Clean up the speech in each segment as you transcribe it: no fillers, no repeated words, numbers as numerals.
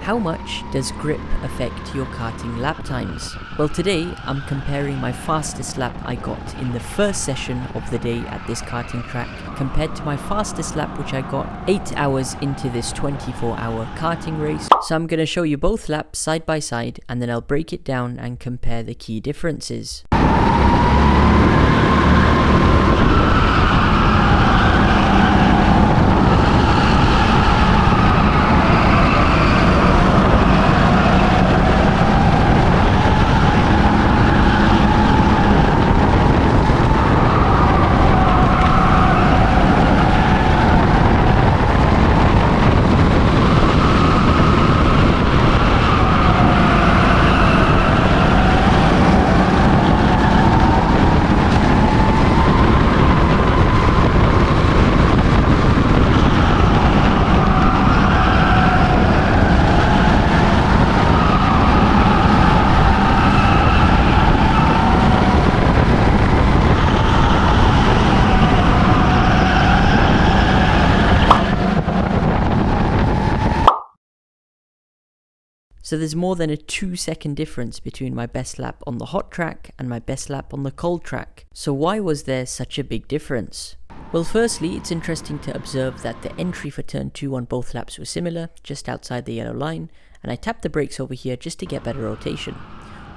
How much does grip affect your karting lap times? Well, today I'm comparing my fastest lap I got in the first session of the day at this karting track compared to my fastest lap which I got 8 hours into this 24-hour karting race. So I'm going to show you both laps side by side and then I'll break it down and compare the key differences. So there's more than a 2-second difference between my best lap on the hot track and my best lap on the cold track. So why was there such a big difference? Well, firstly, it's interesting to observe that the entry for turn 2 on both laps was similar, just outside the yellow line, and I tapped the brakes over here just to get better rotation.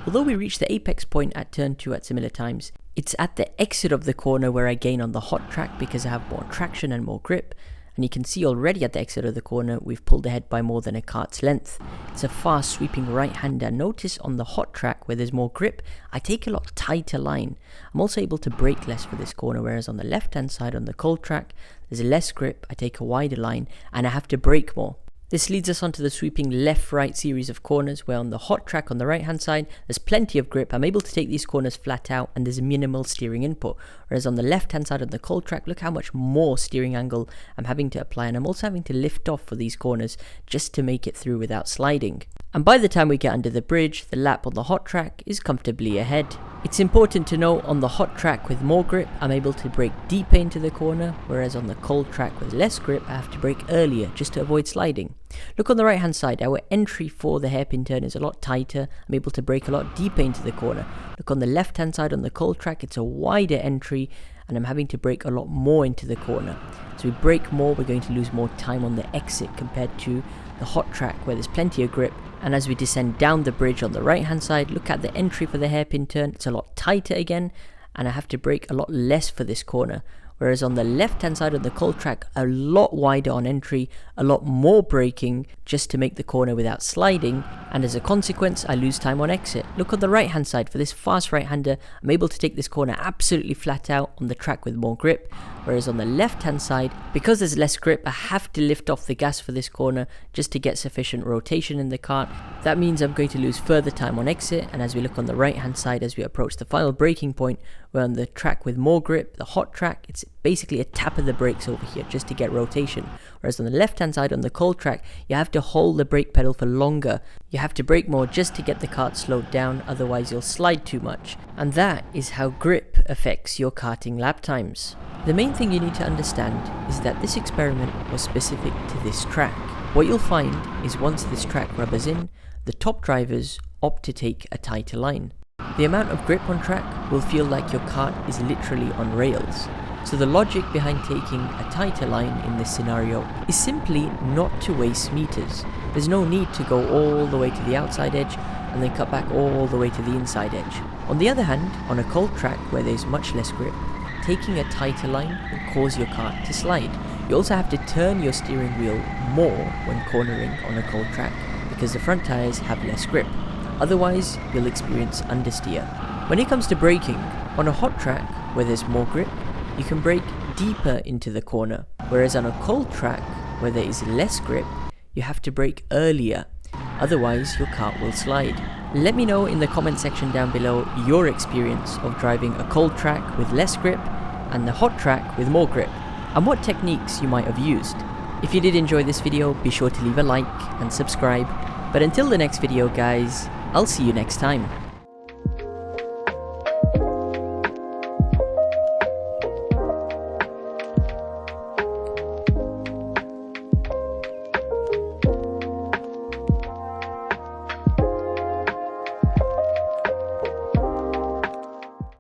Although we reached the apex point at turn 2 at similar times, it's at the exit of the corner where I gain on the hot track because I have more traction and more grip. And you can see already at the exit of the corner, we've pulled ahead by more than a kart's length. It's a fast sweeping right-hander. Notice on the hot track where there's more grip, I take a lot tighter line. I'm also able to brake less for this corner, whereas on the left-hand side on the cold track, there's less grip, I take a wider line, and I have to brake more. This leads us onto the sweeping left-right series of corners, where on the hot track on the right-hand side, there's plenty of grip. I'm able to take these corners flat out and there's minimal steering input. Whereas on the left-hand side of the cold track, look how much more steering angle I'm having to apply, and I'm also having to lift off for these corners just to make it through without sliding. And by the time we get under the bridge, the lap on the hot track is comfortably ahead. It's important to note on the hot track with more grip, I'm able to brake deeper into the corner, whereas on the cold track with less grip, I have to brake earlier just to avoid sliding. Look on the right hand side, our entry for the hairpin turn is a lot tighter, I'm able to brake a lot deeper into the corner. Look on the left hand side on the cold track, it's a wider entry and I'm having to brake a lot more into the corner. So we brake more, we're going to lose more time on the exit compared to the hot track where there's plenty of grip. And as we descend down the bridge on the right hand side, look at the entry for the hairpin turn, it's a lot tighter again and I have to brake a lot less for this corner. Whereas on the left hand side of the cold track, a lot wider on entry, a lot more braking just to make the corner without sliding, and as a consequence I lose time on exit. Look on the right hand side, for this fast right hander I'm able to take this corner absolutely flat out on the track with more grip, whereas on the left hand side, because there's less grip, I have to lift off the gas for this corner just to get sufficient rotation in the kart. That means I'm going to lose further time on exit, and as we look on the right hand side as we approach the final braking point, we're on the track with more grip, the hot track, it's basically a tap of the brakes over here just to get rotation. Whereas on the left hand side on the cold track, you have to hold the brake pedal for longer. You have to brake more just to get the kart slowed down, otherwise you'll slide too much. And that is how grip affects your karting lap times. The main thing you need to understand is that this experiment was specific to this track. What you'll find is once this track rubbers in, the top drivers opt to take a tighter line. The amount of grip on track will feel like your kart is literally on rails. So the logic behind taking a tighter line in this scenario is simply not to waste meters. There's no need to go all the way to the outside edge and then cut back all the way to the inside edge. On the other hand, on a cold track where there's much less grip, taking a tighter line will cause your kart to slide. You also have to turn your steering wheel more when cornering on a cold track because the front tires have less grip. Otherwise, you'll experience understeer. When it comes to braking, on a hot track where there's more grip, you can brake deeper into the corner, whereas on a cold track where there is less grip, you have to brake earlier, otherwise your kart will slide. Let me know in the comment section down below your experience of driving a cold track with less grip and the hot track with more grip, and what techniques you might have used. If you did enjoy this video, be sure to leave a like and subscribe. But until the next video guys, I'll see you next time.